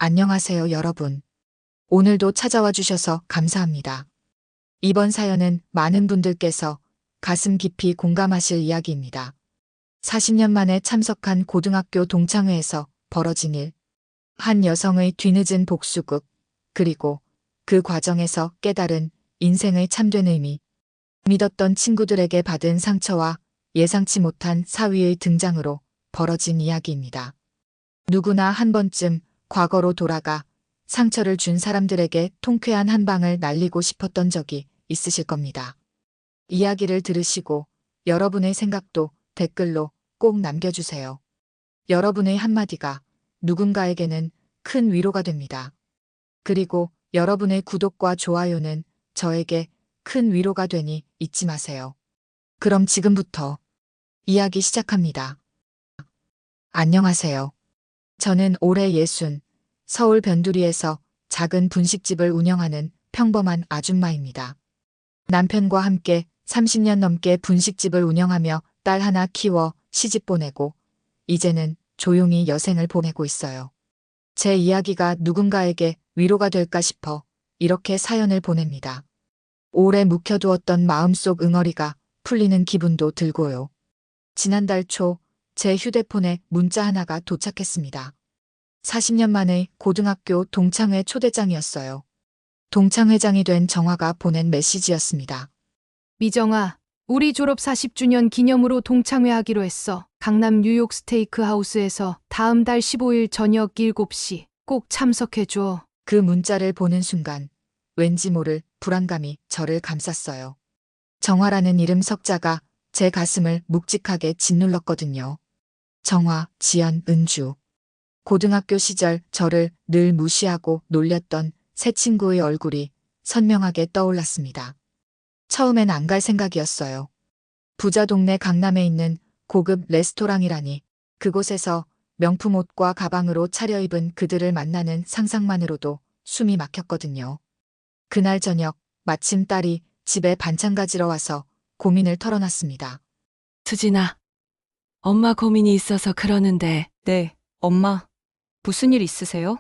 안녕하세요, 여러분. 오늘도 찾아와 주셔서 감사합니다. 이번 사연은 많은 분들께서 가슴 깊이 공감하실 이야기입니다. 40년 만에 참석한 고등학교 동창회에서 벌어진 일. 한 여성의 뒤늦은 복수극, 그리고 그 과정에서 깨달은 인생의 참된 의미. 믿었던 친구들에게 받은 상처와 예상치 못한 사위의 등장으로 벌어진 이야기입니다. 누구나 한 번쯤 과거로 돌아가 상처를 준 사람들에게 통쾌한 한 방을 날리고 싶었던 적이 있으실 겁니다. 이야기를 들으시고 여러분의 생각도 댓글로 꼭 남겨주세요. 여러분의 한마디가 누군가에게는 큰 위로가 됩니다. 그리고 여러분의 구독과 좋아요는 저에게 큰 위로가 되니 잊지 마세요. 그럼 지금부터 이야기 시작합니다. 안녕하세요. 저는 올해 60, 서울 변두리에서 작은 분식집을 운영하는 평범한 아줌마입니다. 남편과 함께 30년 넘게 분식집을 운영하며 딸 하나 키워 시집 보내고 이제는 조용히 여생을 보내고 있어요. 제 이야기가 누군가에게 위로가 될까 싶어 이렇게 사연을 보냅니다. 오래 묵혀두었던 마음속 응어리가 풀리는 기분도 들고요. 지난달 초 제 휴대폰에 문자 하나가 도착했습니다. 40년 만에 고등학교 동창회 초대장이었어요. 동창회장이 된 정화가 보낸 메시지였습니다. 미정아, 우리 졸업 40주년 기념으로 동창회 하기로 했어. 강남 뉴욕 스테이크 하우스에서 다음 달 15일 저녁 7시 꼭 참석해줘. 그 문자를 보는 순간 왠지 모를 불안감이 저를 감쌌어요. 정화라는 이름 석자가 제 가슴을 묵직하게 짓눌렀거든요. 정화, 지연, 은주. 고등학교 시절 저를 늘 무시하고 놀렸던 새 친구의 얼굴이 선명하게 떠올랐습니다. 처음엔 안 갈 생각이었어요. 부자 동네 강남에 있는 고급 레스토랑이라니, 그곳에서 명품 옷과 가방으로 차려입은 그들을 만나는 상상만으로도 숨이 막혔거든요. 그날 저녁 마침 딸이 집에 반찬 가지러 와서 고민을 털어놨습니다. 수진아, 엄마 고민이 있어서 그러는데, 네, 엄마. 무슨 일 있으세요?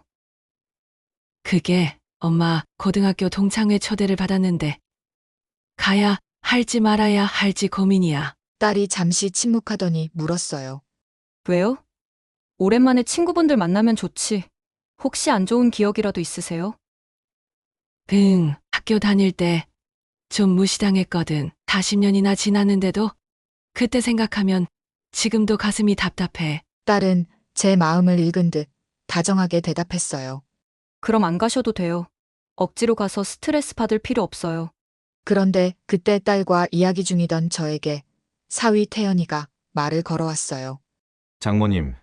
그게 엄마 고등학교 동창회 초대를 받았는데, 가야 할지 말아야 할지 고민이야. 딸이 잠시 침묵하더니 물었어요. 왜요? 오랜만에 친구분들 만나면 좋지. 혹시 안 좋은 기억이라도 있으세요? 응, 학교 다닐 때 좀 무시당했거든. 40년이나 지났는데도 그때 생각하면 지금도 가슴이 답답해. 딸은 제 마음을 읽은 듯 다정하게 대답했어요. 그럼 안 가셔도 돼요. 억지로 가서 스트레스 받을 필요 없어요. 그런데 그때 딸과 이야기 중이던 저에게 사위 태연이가 말을 걸어왔어요. 장모님,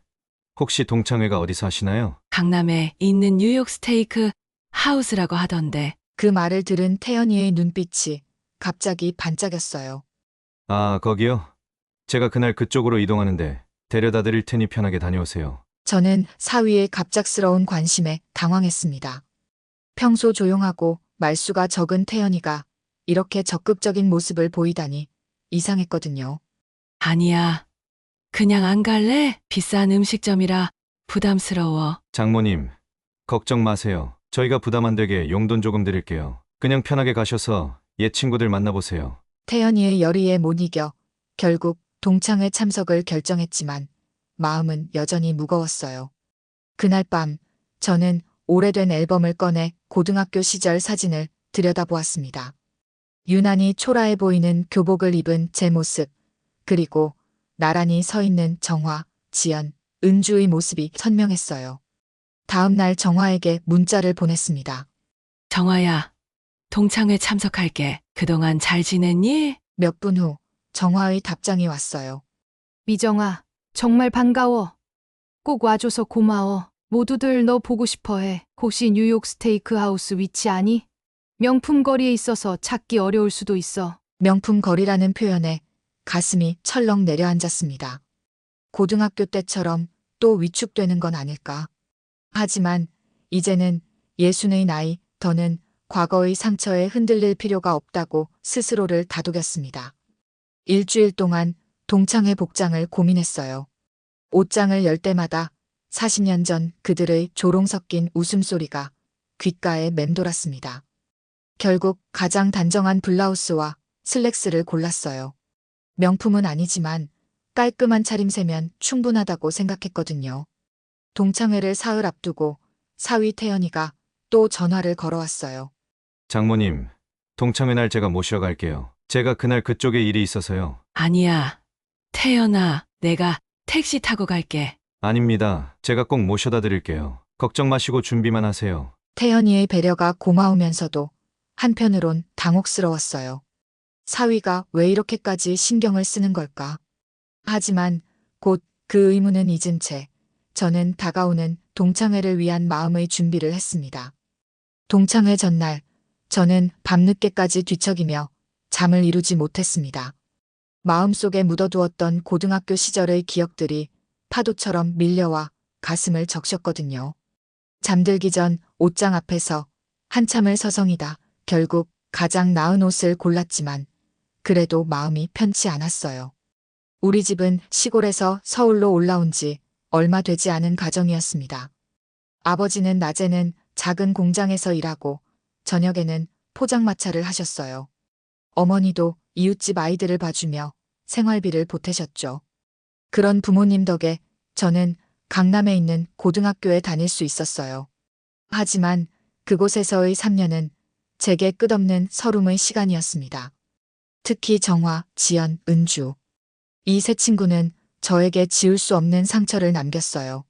혹시 동창회가 어디서 하시나요? 강남에 있는 뉴욕 스테이크 하우스라고 하던데. 그 말을 들은 태연이의 눈빛이 갑자기 반짝였어요. 아, 거기요? 제가 그날 그쪽으로 이동하는데 데려다 드릴 테니 편하게 다녀오세요. 저는 사위의 갑작스러운 관심에 당황했습니다. 평소 조용하고 말수가 적은 태연이가 이렇게 적극적인 모습을 보이다니 이상했거든요. 아니야. 그냥 안 갈래? 비싼 음식점이라 부담스러워. 장모님, 걱정 마세요. 저희가 부담 안 되게 용돈 조금 드릴게요. 그냥 편하게 가셔서 옛 친구들 만나보세요. 태연이의 열의에 못 이겨 결국 동창회 참석을 결정했지만 마음은 여전히 무거웠어요. 그날 밤 저는 오래된 앨범을 꺼내 고등학교 시절 사진을 들여다보았습니다. 유난히 초라해 보이는 교복을 입은 제 모습, 그리고 나란히 서 있는 정화, 지연, 은주의 모습이 선명했어요. 다음 날 정화에게 문자를 보냈습니다. 정화야, 동창회 참석할게. 그동안 잘 지냈니? 몇 분 후 정화의 답장이 왔어요. 미정아, 정말 반가워. 꼭 와줘서 고마워. 모두들 너 보고 싶어 해. 혹시 뉴욕 스테이크 하우스 위치 아니? 명품 거리에 있어서 찾기 어려울 수도 있어. 명품 거리라는 표현에 가슴이 철렁 내려앉았습니다. 고등학교 때처럼 또 위축되는 건 아닐까. 하지만 이제는 60의 나이, 더는 과거의 상처에 흔들릴 필요가 없다고 스스로를 다독였습니다. 일주일 동안 동창회 복장을 고민했어요. 옷장을 열 때마다 40년 전 그들의 조롱 섞인 웃음소리가 귓가에 맴돌았습니다. 결국 가장 단정한 블라우스와 슬랙스를 골랐어요. 명품은 아니지만 깔끔한 차림새면 충분하다고 생각했거든요. 동창회를 사흘 앞두고 사위 태연이가 또 전화를 걸어왔어요. 장모님, 동창회 날 제가 모시러 갈게요. 제가 그날 그쪽에 일이 있어서요. 아니야. 태연아, 내가 택시 타고 갈게. 아닙니다. 제가 꼭 모셔다 드릴게요. 걱정 마시고 준비만 하세요. 태연이의 배려가 고마우면서도 한편으론 당혹스러웠어요. 사위가 왜 이렇게까지 신경을 쓰는 걸까? 하지만 곧 그 의문은 잊은 채 저는 다가오는 동창회를 위한 마음의 준비를 했습니다. 동창회 전날 저는 밤늦게까지 뒤척이며 잠을 이루지 못했습니다. 마음속에 묻어두었던 고등학교 시절의 기억들이 파도처럼 밀려와 가슴을 적셨거든요. 잠들기 전 옷장 앞에서 한참을 서성이다 결국 가장 나은 옷을 골랐지만 그래도 마음이 편치 않았어요. 우리 집은 시골에서 서울로 올라온 지 얼마 되지 않은 가정이었습니다. 아버지는 낮에는 작은 공장에서 일하고 저녁에는 포장마차를 하셨어요. 어머니도 이웃집 아이들을 봐주며 생활비를 보태셨죠. 그런 부모님 덕에 저는 강남에 있는 고등학교에 다닐 수 있었어요. 하지만 그곳에서의 3년은 제게 끝없는 서름의 시간이었습니다. 특히 정화, 지연, 은주. 이 세 친구는 저에게 지울 수 없는 상처를 남겼어요.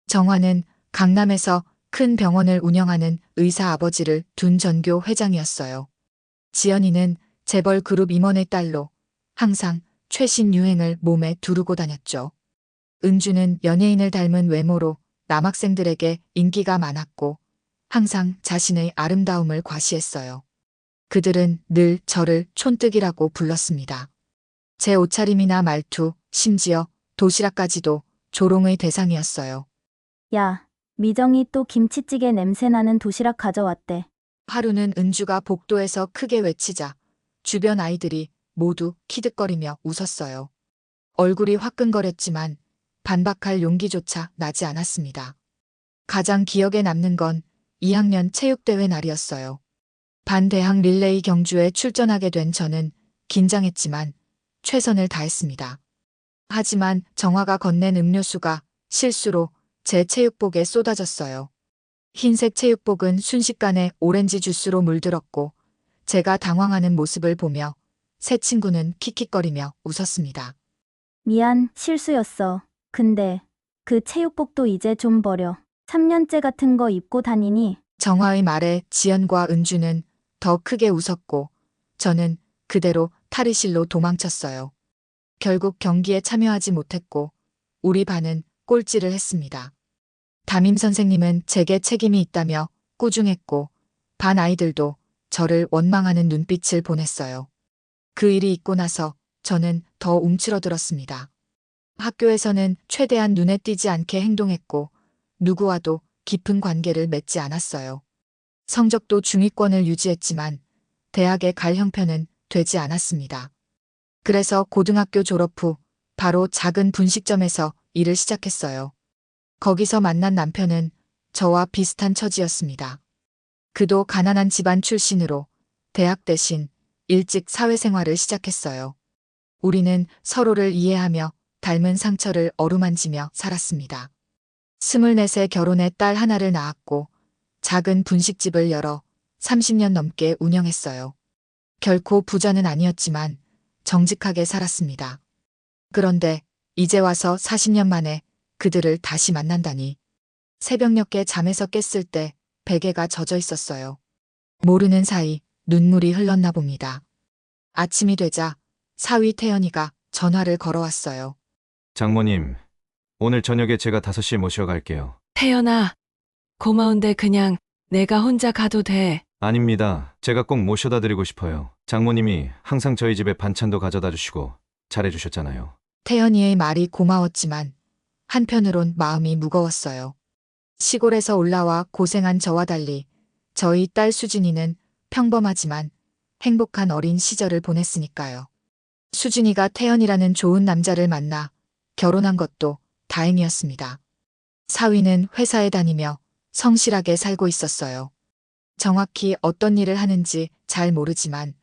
정화는 강남에서 큰 병원을 운영하는 의사 아버지를 둔 전교 회장이었어요. 지연이는 재벌 그룹 임원의 딸로 항상 최신 유행을 몸에 두르고 다녔죠. 은주는 연예인을 닮은 외모로 남학생들에게 인기가 많았고 항상 자신의 아름다움을 과시했어요. 그들은 늘 저를 촌뜨기라고 불렀습니다. 제 옷차림이나 말투, 심지어 도시락까지도 조롱의 대상이었어요. 야, 미정이 또 김치찌개 냄새나는 도시락 가져왔대. 하루는 은주가 복도에서 크게 외치자 주변 아이들이 모두 키득거리며 웃었어요. 얼굴이 화끈거렸지만 반박할 용기조차 나지 않았습니다. 가장 기억에 남는 건 2학년 체육대회 날이었어요. 반대항 릴레이 경주에 출전하게 된 저는 긴장했지만 최선을 다했습니다. 하지만 정화가 건넨 음료수가 실수로 제 체육복에 쏟아졌어요. 흰색 체육복은 순식간에 오렌지 주스로 물들었고 제가 당황하는 모습을 보며 세 친구는 킥킥거리며 웃었습니다. 미안, 실수였어. 근데 그 체육복도 이제 좀 버려. 3년째 같은 거 입고 다니니? 정화의 말에 지연과 은주는 더 크게 웃었고 저는 그대로 탈의실로 도망쳤어요. 결국 경기에 참여하지 못했고 우리 반은 꼴찌를 했습니다. 담임 선생님은 제게 책임이 있다며 꾸중했고 반 아이들도 저를 원망하는 눈빛을 보냈어요. 그 일이 있고 나서 저는 더 움츠러들었습니다. 학교에서는 최대한 눈에 띄지 않게 행동했고 누구와도 깊은 관계를 맺지 않았어요. 성적도 중위권을 유지했지만 대학에 갈 형편은 되지 않았습니다. 그래서 고등학교 졸업 후 바로 작은 분식점에서 일을 시작했어요. 거기서 만난 남편은 저와 비슷한 처지였습니다. 그도 가난한 집안 출신으로 대학 대신 일찍 사회생활을 시작했어요. 우리는 서로를 이해하며 닮은 상처를 어루만지며 살았습니다. 24세 결혼해 딸 하나를 낳았고 작은 분식집을 열어 30년 넘게 운영했어요. 결코 부자는 아니었지만 정직하게 살았습니다. 그런데 이제 와서 40년 만에 그들을 다시 만난다니. 새벽녘에 잠에서 깼을 때 베개가 젖어 있었어요. 모르는 사이 눈물이 흘렀나 봅니다. 아침이 되자 사위 태연이가 전화를 걸어왔어요. 장모님, 오늘 저녁에 제가 5시에 모시러 갈게요. 태연아, 고마운데 그냥 내가 혼자 가도 돼. 아닙니다. 제가 꼭 모셔다 드리고 싶어요. 장모님이 항상 저희 집에 반찬도 가져다 주시고 잘해주셨잖아요. 태연이의 말이 고마웠지만 한편으론 마음이 무거웠어요. 시골에서 올라와 고생한 저와 달리 저희 딸 수진이는 평범하지만 행복한 어린 시절을 보냈으니까요. 수진이가 태연이라는 좋은 남자를 만나 결혼한 것도 다행이었습니다. 사위는 회사에 다니며 성실하게 살고 있었어요. 정확히 어떤 일을 하는지 잘 모르지만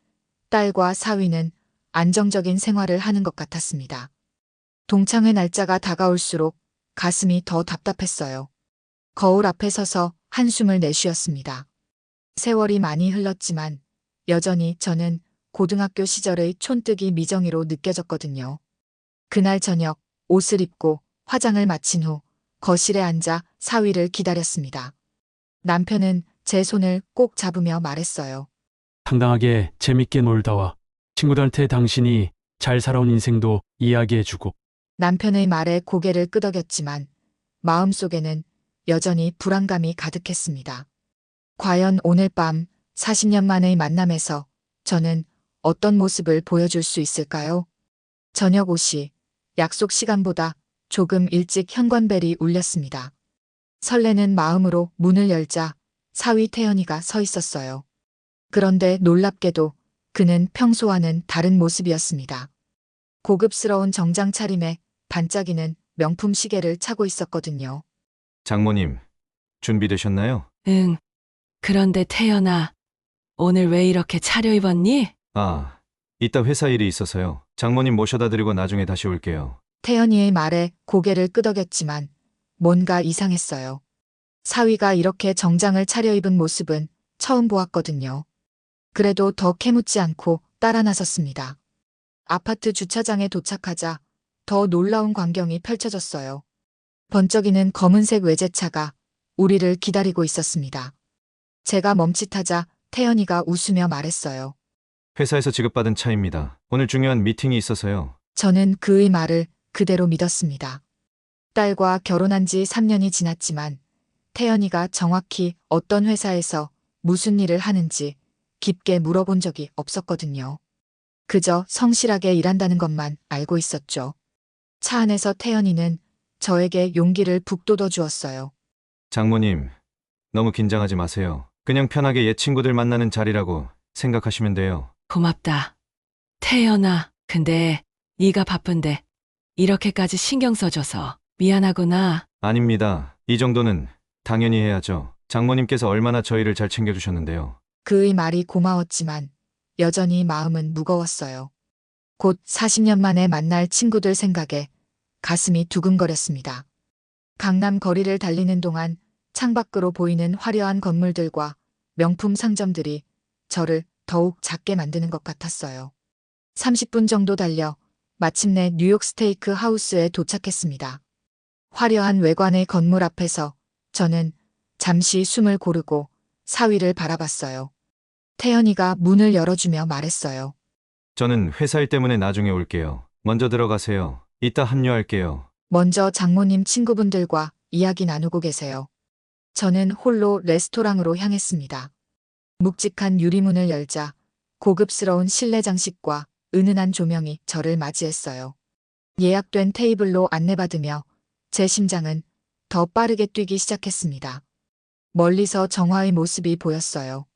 딸과 사위는 안정적인 생활을 하는 것 같았습니다. 동창회 날짜가 다가올수록 가슴이 더 답답했어요. 거울 앞에 서서 한숨을 내쉬었습니다. 세월이 많이 흘렀지만 여전히 저는 고등학교 시절의 촌뜨기 미정이로 느껴졌거든요. 그날 저녁 옷을 입고 화장을 마친 후 거실에 앉아 사위를 기다렸습니다. 남편은 제 손을 꼭 잡으며 말했어요. 당당하게 재밌게 놀다 와. 친구들한테 당신이 잘 살아온 인생도 이야기해주고. 남편의 말에 고개를 끄덕였지만 마음속에는 여전히 불안감이 가득했습니다. 과연 오늘 밤 40년 만의 만남에서 저는 어떤 모습을 보여줄 수 있을까요? 저녁 5시, 약속 시간보다 조금 일찍 현관벨이 울렸습니다. 설레는 마음으로 문을 열자 사위 태연이가 서 있었어요. 그런데 놀랍게도 그는 평소와는 다른 모습이었습니다. 고급스러운 정장 차림에 반짝이는 명품 시계를 차고 있었거든요. 장모님, 준비되셨나요? 응. 그런데 태연아, 오늘 왜 이렇게 차려입었니? 아, 이따 회사 일이 있어서요. 장모님 모셔다 드리고 나중에 다시 올게요. 태연이의 말에 고개를 끄덕였지만 뭔가 이상했어요. 사위가 이렇게 정장을 차려입은 모습은 처음 보았거든요. 그래도 더 캐묻지 않고 따라 나섰습니다. 아파트 주차장에 도착하자 더 놀라운 광경이 펼쳐졌어요. 번쩍이는 검은색 외제차가 우리를 기다리고 있었습니다. 제가 멈칫하자 태연이가 웃으며 말했어요. 회사에서 지급받은 차입니다. 오늘 중요한 미팅이 있어서요. 저는 그의 말을 그대로 믿었습니다. 딸과 결혼한 지 3년이 지났지만 태연이가 정확히 어떤 회사에서 무슨 일을 하는지 깊게 물어본 적이 없었거든요. 그저 성실하게 일한다는 것만 알고 있었죠. 차 안에서 태연이는 저에게 용기를 북돋워 주었어요. 장모님, 너무 긴장하지 마세요. 그냥 편하게 옛 친구들 만나는 자리라고 생각하시면 돼요. 고맙다. 태연아, 근데 네가 바쁜데 이렇게까지 신경 써줘서 미안하구나. 아닙니다. 이 정도는 당연히 해야죠. 장모님께서 얼마나 저희를 잘 챙겨주셨는데요. 그의 말이 고마웠지만 여전히 마음은 무거웠어요. 곧 40년 만에 만날 친구들 생각에 가슴이 두근거렸습니다. 강남 거리를 달리는 동안 창밖으로 보이는 화려한 건물들과 명품 상점들이 저를 더욱 작게 만드는 것 같았어요. 30분 정도 달려 마침내 뉴욕 스테이크 하우스에 도착했습니다. 화려한 외관의 건물 앞에서 저는 잠시 숨을 고르고 사위를 바라봤어요. 태연이가 문을 열어주며 말했어요. 저는 회사 일 때문에 나중에 올게요. 먼저 들어가세요. 이따 합류할게요. 먼저 장모님 친구분들과 이야기 나누고 계세요. 저는 홀로 레스토랑으로 향했습니다. 묵직한 유리문을 열자 고급스러운 실내 장식과 은은한 조명이 저를 맞이했어요. 예약된 테이블로 안내받으며 제 심장은 더 빠르게 뛰기 시작했습니다. 멀리서 정화의 모습이 보였어요.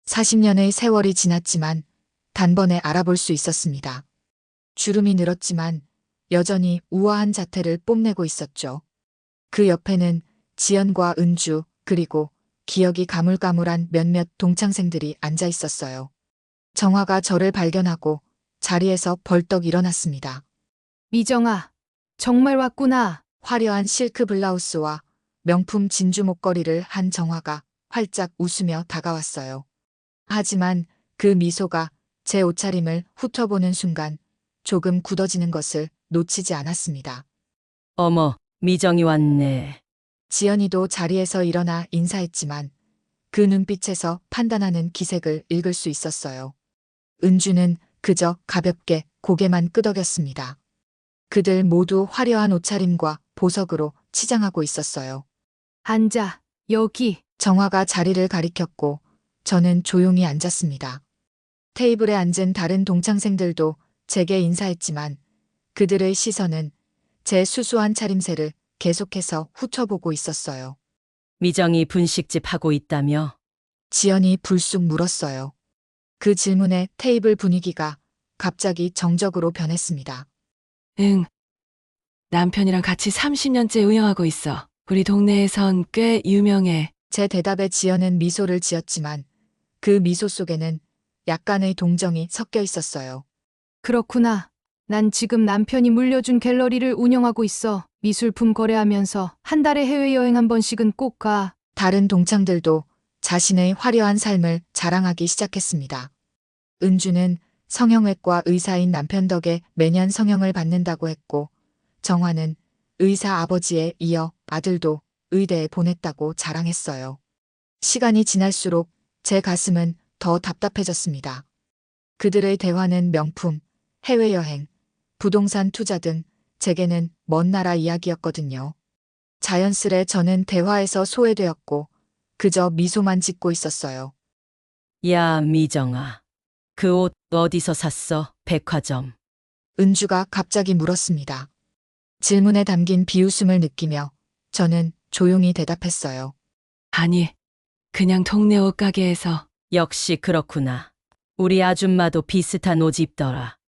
40년의 세월이 지났지만 단번에 알아볼 수 있었습니다. 주름이 늘었지만 여전히 우아한 자태를 뽐내고 있었죠. 그 옆에는 지연과 은주 그리고 기억이 가물가물한 몇몇 동창생들이 앉아 있었어요. 정화가 저를 발견하고 자리에서 벌떡 일어났습니다. 미정아, 정말 왔구나. 화려한 실크 블라우스와 명품 진주 목걸이를 한 정화가 활짝 웃으며 다가왔어요. 하지만 그 미소가 제 옷차림을 훑어보는 순간 조금 굳어지는 것을 놓치지 않았습니다. 어머, 미정이 왔네. 지연이도 자리에서 일어나 인사했지만 그 눈빛에서 판단하는 기색을 읽을 수 있었어요. 은주는 그저 가볍게 고개만 끄덕였습니다. 그들 모두 화려한 옷차림과 보석으로 치장하고 있었어요. 앉아, 여기. 정화가 자리를 가리켰고 저는 조용히 앉았습니다. 테이블에 앉은 다른 동창생들도 제게 인사했지만 그들의 시선은 제 수수한 차림새를 계속해서 훑어보고 있었어요. 미정이 분식집 하고 있다며? 지연이 불쑥 물었어요. 그 질문에 테이블 분위기가 갑자기 정적으로 변했습니다. 응. 남편이랑 같이 30년째 운영하고 있어. 우리 동네에선 꽤 유명해. 제 대답에 지연은 미소를 지었지만 그 미소 속에는 약간의 동정이 섞여 있었어요. 그렇구나. 난 지금 남편이 물려준 갤러리를 운영하고 있어. 미술품 거래하면서 한 달에 해외여행 한 번씩은 꼭 가. 다른 동창들도 자신의 화려한 삶을 자랑하기 시작했습니다. 은주는 성형외과 의사인 남편 덕에 매년 성형을 받는다고 했고, 정화는 의사 아버지에 이어 아들도 의대에 보냈다고 자랑했어요. 시간이 지날수록 제 가슴은 더 답답해졌습니다. 그들의 대화는 명품, 해외여행, 부동산 투자 등 제게는 먼 나라 이야기였거든요. 자연스레 저는 대화에서 소외되었고 그저 미소만 짓고 있었어요. 야, 미정아. 그 옷 어디서 샀어? 백화점. 은주가 갑자기 물었습니다. 질문에 담긴 비웃음을 느끼며 저는 조용히 대답했어요. 아니, 그냥 동네 옷가게에서. 역시 그렇구나. 우리 아줌마도 비슷한 옷 입더라.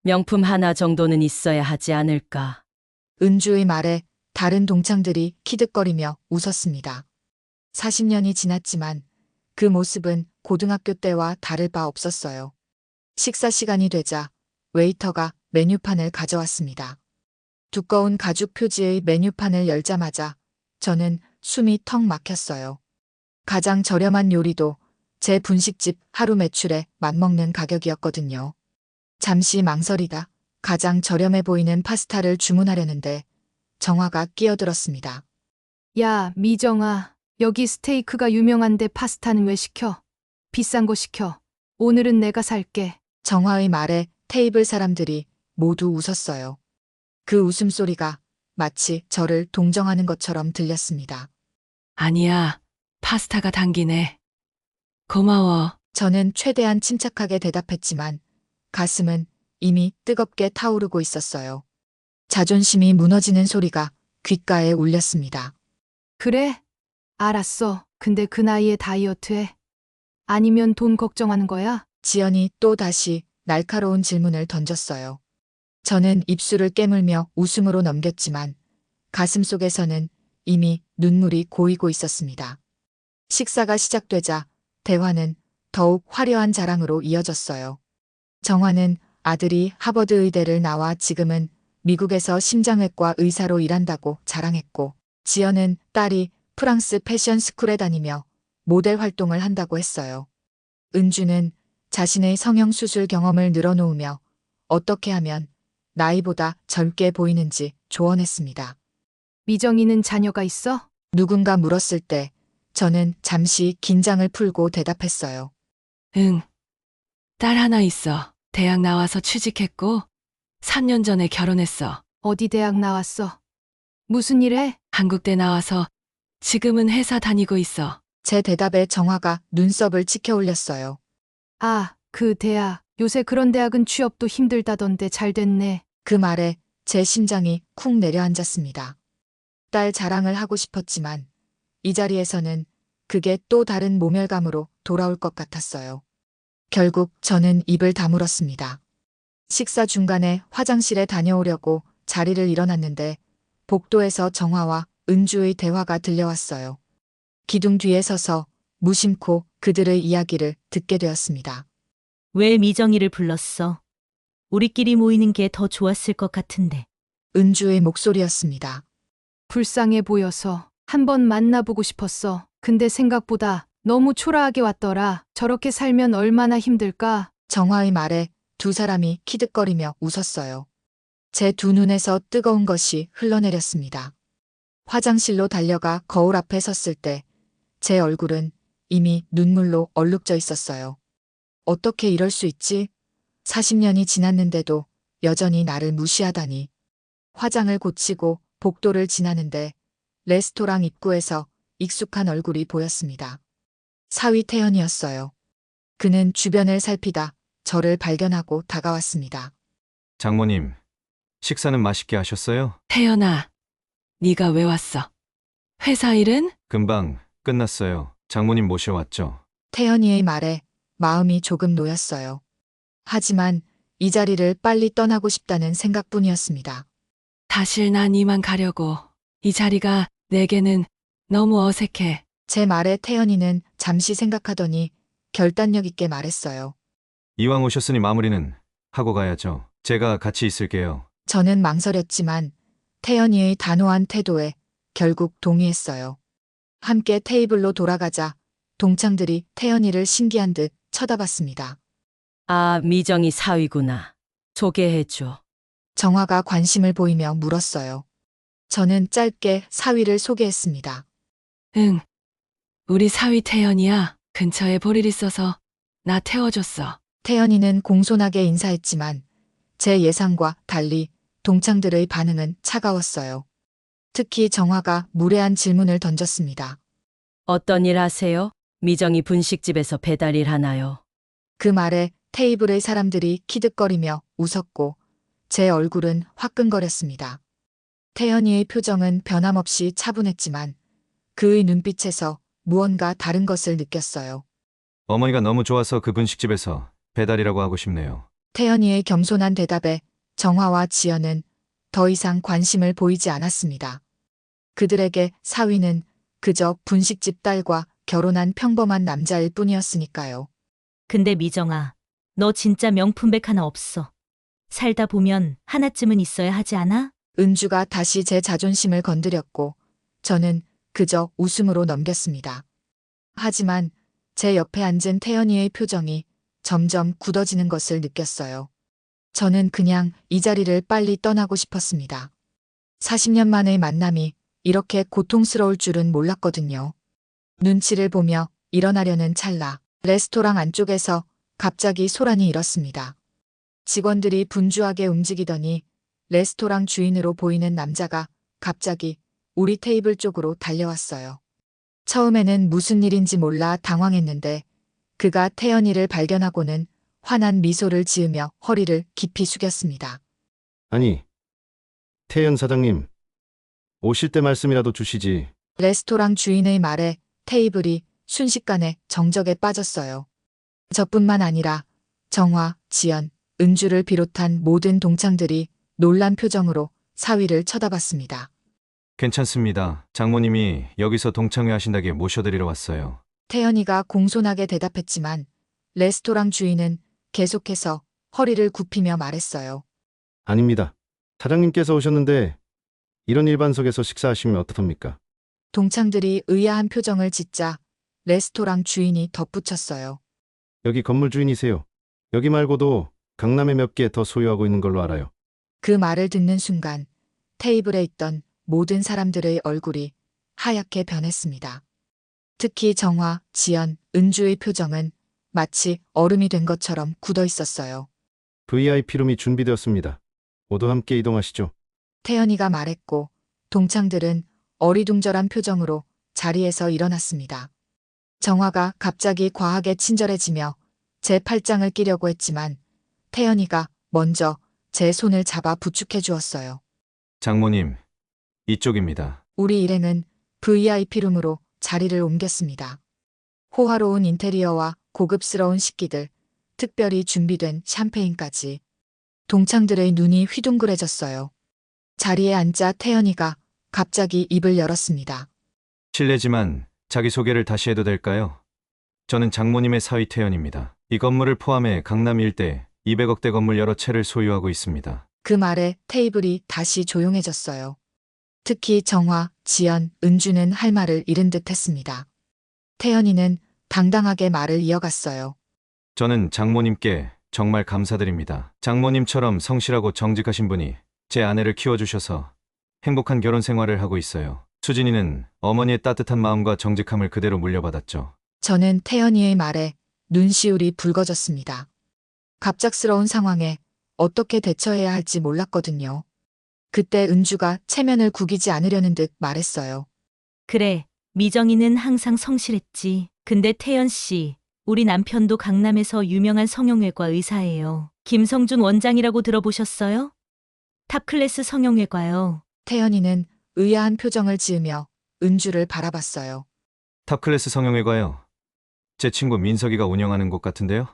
명품 하나 정도는 있어야 하지 않을까? 은주의 말에 다른 동창들이 키득거리며 웃었습니다. 40년이 지났지만 그 모습은 고등학교 때와 다를 바 없었어요. 식사 시간이 되자 웨이터가 메뉴판을 가져왔습니다. 두꺼운 가죽 표지의 메뉴판을 열자마자 저는 숨이 턱 막혔어요. 가장 저렴한 요리도 제 분식집 하루 매출에 맞먹는 가격이었거든요. 잠시 망설이다 가장 저렴해 보이는 파스타를 주문하려는데 정화가 끼어들었습니다. 야, 미정아. 여기 스테이크가 유명한데 파스타는 왜 시켜? 비싼 거 시켜. 오늘은 내가 살게. 정화의 말에 테이블 사람들이 모두 웃었어요. 그 웃음소리가 마치 저를 동정하는 것처럼 들렸습니다. 아니야, 파스타가 당기네. 고마워. 저는 최대한 침착하게 대답했지만 가슴은 이미 뜨겁게 타오르고 있었어요. 자존심이 무너지는 소리가 귓가에 울렸습니다. 그래? 알았어. 근데 그 나이에 다이어트해? 아니면 돈 걱정하는 거야? 지연이 또 다시 날카로운 질문을 던졌어요. 저는 입술을 깨물며 웃음으로 넘겼지만 가슴 속에서는 이미 눈물이 고이고 있었습니다. 식사가 시작되자 대화는 더욱 화려한 자랑으로 이어졌어요. 정화는 아들이 하버드 의대를 나와 지금은 미국에서 심장외과 의사로 일한다고 자랑했고, 지연은 딸이 프랑스 패션 스쿨에 다니며 모델 활동을 한다고 했어요. 은주는 자신의 성형 수술 경험을 늘어놓으며 어떻게 하면 나이보다 젊게 보이는지 조언했습니다. 미정이는 자녀가 있어? 누군가 물었을 때 저는 잠시 긴장을 풀고 대답했어요. 응. 딸 하나 있어. 대학 나와서 취직했고, 3년 전에 결혼했어. 어디 대학 나왔어? 무슨 일 해? 한국대 나와서 지금은 회사 다니고 있어. 제 대답에 정화가 눈썹을 치켜 올렸어요. 아, 그 대학. 요새 그런 대학은 취업도 힘들다던데 잘 됐네. 그 말에 제 심장이 쿵 내려앉았습니다. 딸 자랑을 하고 싶었지만 이 자리에서는 그게 또 다른 모멸감으로 돌아올 것 같았어요. 결국 저는 입을 다물었습니다. 식사 중간에 화장실에 다녀오려고 자리를 일어났는데 복도에서 정화와 은주의 대화가 들려왔어요. 기둥 뒤에 서서 무심코 그들의 이야기를 듣게 되었습니다. 왜 미정이를 불렀어? 우리끼리 모이는 게 더 좋았을 것 같은데. 은주의 목소리였습니다. 불쌍해 보여서 한번 만나보고 싶었어. 근데 생각보다 너무 초라하게 왔더라. 저렇게 살면 얼마나 힘들까? 정화의 말에 두 사람이 키득거리며 웃었어요. 제 두 눈에서 뜨거운 것이 흘러내렸습니다. 화장실로 달려가 거울 앞에 섰을 때 제 얼굴은 이미 눈물로 얼룩져 있었어요. 어떻게 이럴 수 있지? 40년이 지났는데도 여전히 나를 무시하다니. 화장을 고치고 복도를 지나는데 레스토랑 입구에서 익숙한 얼굴이 보였습니다. 사위 태연이었어요. 그는 주변을 살피다 저를 발견하고 다가왔습니다. 장모님, 식사는 맛있게 하셨어요? 태연아, 네가 왜 왔어? 회사 일은? 금방 끝났어요. 장모님 모셔왔죠? 태연이의 말에 마음이 조금 놓였어요. 하지만 이 자리를 빨리 떠나고 싶다는 생각뿐이었습니다. 사실 난 이만 가려고. 이 자리가 내게는 너무 어색해. 제 말에 태연이는 잠시 생각하더니 결단력 있게 말했어요. 이왕 오셨으니 마무리는 하고 가야죠. 제가 같이 있을게요. 저는 망설였지만 태연이의 단호한 태도에 결국 동의했어요. 함께 테이블로 돌아가자 동창들이 태연이를 신기한 듯 쳐다봤습니다. 아, 미정이 사위구나. 소개해줘. 정화가 관심을 보이며 물었어요. 저는 짧게 사위를 소개했습니다. 응. 우리 사위 태연이야. 근처에 볼 일 있어서 나 태워줬어. 태연이는 공손하게 인사했지만 제 예상과 달리 동창들의 반응은 차가웠어요. 특히 정화가 무례한 질문을 던졌습니다. 어떤 일 하세요? 미정이 분식집에서 배달 일 하나요? 그 말에 테이블의 사람들이 키득거리며 웃었고 제 얼굴은 화끈거렸습니다. 태연이의 표정은 변함없이 차분했지만 그의 눈빛에서 무언가 다른 것을 느꼈어요. 어머니가 너무 좋아서 그 분식집에서 배달이라고 하고 싶네요. 태연이의 겸손한 대답에 정화와 지연은 더 이상 관심을 보이지 않았습니다. 그들에게 사위는 그저 분식집 딸과 결혼한 평범한 남자일 뿐이었으니까요. 근데 미정아, 너 진짜 명품백 하나 없어. 살다 보면 하나쯤은 있어야 하지 않아? 은주가 다시 제 자존심을 건드렸고 저는 그저 웃음으로 넘겼습니다. 하지만 제 옆에 앉은 태연이의 표정이 점점 굳어지는 것을 느꼈어요. 저는 그냥 이 자리를 빨리 떠나고 싶었습니다. 40년 만의 만남이 이렇게 고통스러울 줄은 몰랐거든요. 눈치를 보며 일어나려는 찰나 레스토랑 안쪽에서 갑자기 소란이 일었습니다. 직원들이 분주하게 움직이더니 레스토랑 주인으로 보이는 남자가 갑자기 우리 테이블 쪽으로 달려왔어요. 처음에는 무슨 일인지 몰라 당황했는데 그가 태연이를 발견하고는 환한 미소를 지으며 허리를 깊이 숙였습니다. 아니, 태연 사장님, 오실 때 말씀이라도 주시지. 레스토랑 주인의 말에 테이블이 순식간에 정적에 빠졌어요. 저뿐만 아니라 정화, 지연, 은주를 비롯한 모든 동창들이 놀란 표정으로 사위를 쳐다봤습니다. 괜찮습니다. 장모님이 여기서 동창회 하신다기에 모셔드리러 왔어요. 태연이가 공손하게 대답했지만 레스토랑 주인은 계속해서 허리를 굽히며 말했어요. 아닙니다. 사장님께서 오셨는데 이런 일반석에서 식사하시면 어떡합니까? 동창들이 의아한 표정을 짓자 레스토랑 주인이 덧붙였어요. 여기 건물 주인이세요. 여기 말고도 강남에 몇 개 더 소유하고 있는 걸로 알아요. 그 말을 듣는 순간 테이블에 있던 모든 사람들의 얼굴이 하얗게 변했습니다. 특히 정화, 지연, 은주의 표정은 마치 얼음이 된 것처럼 굳어 있었어요. VIP룸이 준비되었습니다. 모두 함께 이동하시죠. 태연이가 말했고 동창들은 어리둥절한 표정으로 자리에서 일어났습니다. 정화가 갑자기 과하게 친절해지며 제 팔짱을 끼려고 했지만 태연이가 먼저 제 손을 잡아 부축해 주었어요. 장모님, 이쪽입니다. 우리 일행은 VIP룸으로 자리를 옮겼습니다. 호화로운 인테리어와 고급스러운 식기들, 특별히 준비된 샴페인까지. 동창들의 눈이 휘둥그레졌어요. 자리에 앉자 태연이가 갑자기 입을 열었습니다. 실례지만 자기소개를 다시 해도 될까요? 저는 장모님의 사위 태연입니다. 이 건물을 포함해 강남 일대 200억대 건물 여러 채를 소유하고 있습니다. 그 말에 테이블이 다시 조용해졌어요. 특히 정화, 지연, 은주는 할 말을 잃은 듯 했습니다. 태연이는 당당하게 말을 이어갔어요. 저는 장모님께 정말 감사드립니다. 장모님처럼 성실하고 정직하신 분이 제 아내를 키워주셔서 행복한 결혼 생활을 하고 있어요. 수진이는 어머니의 따뜻한 마음과 정직함을 그대로 물려받았죠. 저는 태연이의 말에 눈시울이 붉어졌습니다. 갑작스러운 상황에 어떻게 대처해야 할지 몰랐거든요. 그때 은주가 체면을 구기지 않으려는 듯 말했어요. 그래, 미정이는 항상 성실했지. 근데 태연 씨, 우리 남편도 강남에서 유명한 성형외과 의사예요. 김성준 원장이라고 들어보셨어요? 탑클래스 성형외과요. 태연이는 의아한 표정을 지으며 은주를 바라봤어요. 탑클래스 성형외과요. 제 친구 민석이가 운영하는 곳 같은데요?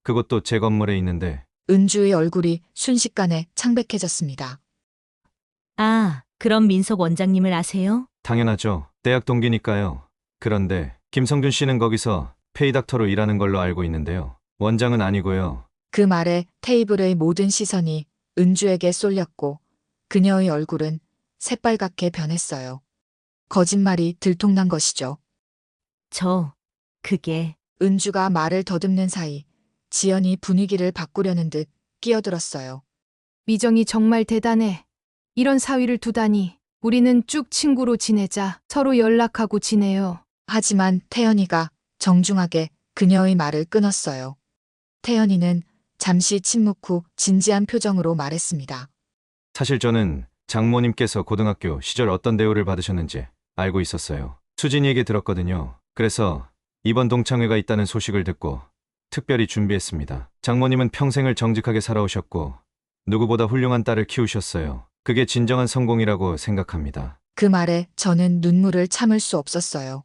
그것도 제 건물에 있는데. 은주의 얼굴이 순식간에 창백해졌습니다. 아, 그럼 민석 원장님을 아세요? 당연하죠. 대학 동기니까요. 그런데 김성준 씨는 거기서 페이닥터로 일하는 걸로 알고 있는데요. 원장은 아니고요. 그 말에 테이블의 모든 시선이 은주에게 쏠렸고 그녀의 얼굴은 새빨갛게 변했어요. 거짓말이 들통난 것이죠. 그게 은주가 말을 더듬는 사이 지연이 분위기를 바꾸려는 듯 끼어들었어요. 미정이 정말 대단해. 이런 사위를 두다니. 우리는 쭉 친구로 지내자. 서로 연락하고 지내요. 하지만 태연이가 정중하게 그녀의 말을 끊었어요. 태연이는 잠시 침묵 후 진지한 표정으로 말했습니다. 사실 저는 장모님께서 고등학교 시절 어떤 대우를 받으셨는지 알고 있었어요. 수진이에게 들었거든요. 그래서 이번 동창회가 있다는 소식을 듣고 특별히 준비했습니다. 장모님은 평생을 정직하게 살아오셨고 누구보다 훌륭한 딸을 키우셨어요. 그게 진정한 성공이라고 생각합니다. 그 말에 저는 눈물을 참을 수 없었어요.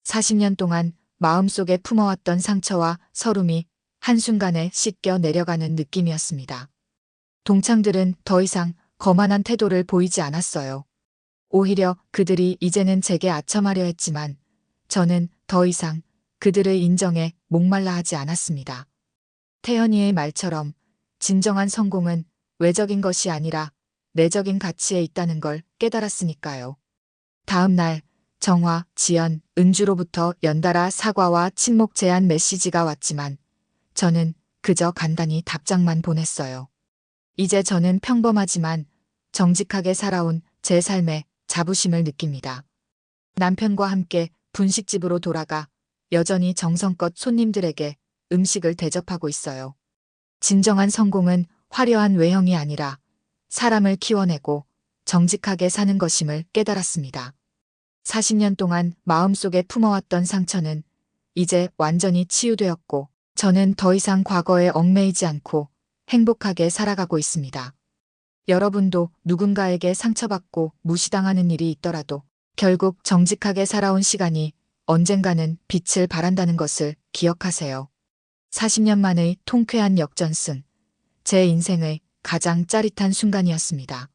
40년 동안 마음속에 품어왔던 상처와 서름이 한순간에 씻겨 내려가는 느낌이었습니다. 동창들은 더 이상 거만한 태도를 보이지 않았어요. 오히려 그들이 이제는 제게 아첨하려 했지만 저는 더 이상 그들의 인정에 목말라 하지 않았습니다. 태연이의 말처럼 진정한 성공은 외적인 것이 아니라 내적인 가치에 있다는 걸 깨달았으니까요. 다음 날 정화, 지연, 은주로부터 연달아 사과와 친목 제안 메시지가 왔지만 저는 그저 간단히 답장만 보냈어요. 이제 저는 평범하지만 정직하게 살아온 제 삶에 자부심을 느낍니다. 남편과 함께 분식집으로 돌아가 여전히 정성껏 손님들에게 음식을 대접하고 있어요. 진정한 성공은 화려한 외형이 아니라 사람을 키워내고 정직하게 사는 것임을 깨달았습니다. 40년 동안 마음속에 품어왔던 상처는 이제 완전히 치유되었고 저는 더 이상 과거에 얽매이지 않고 행복하게 살아가고 있습니다. 여러분도 누군가에게 상처받고 무시당하는 일이 있더라도 결국 정직하게 살아온 시간이 언젠가는 빛을 발한다는 것을 기억하세요. 40년 만의 통쾌한 역전승. 제 인생의 가장 짜릿한 순간이었습니다.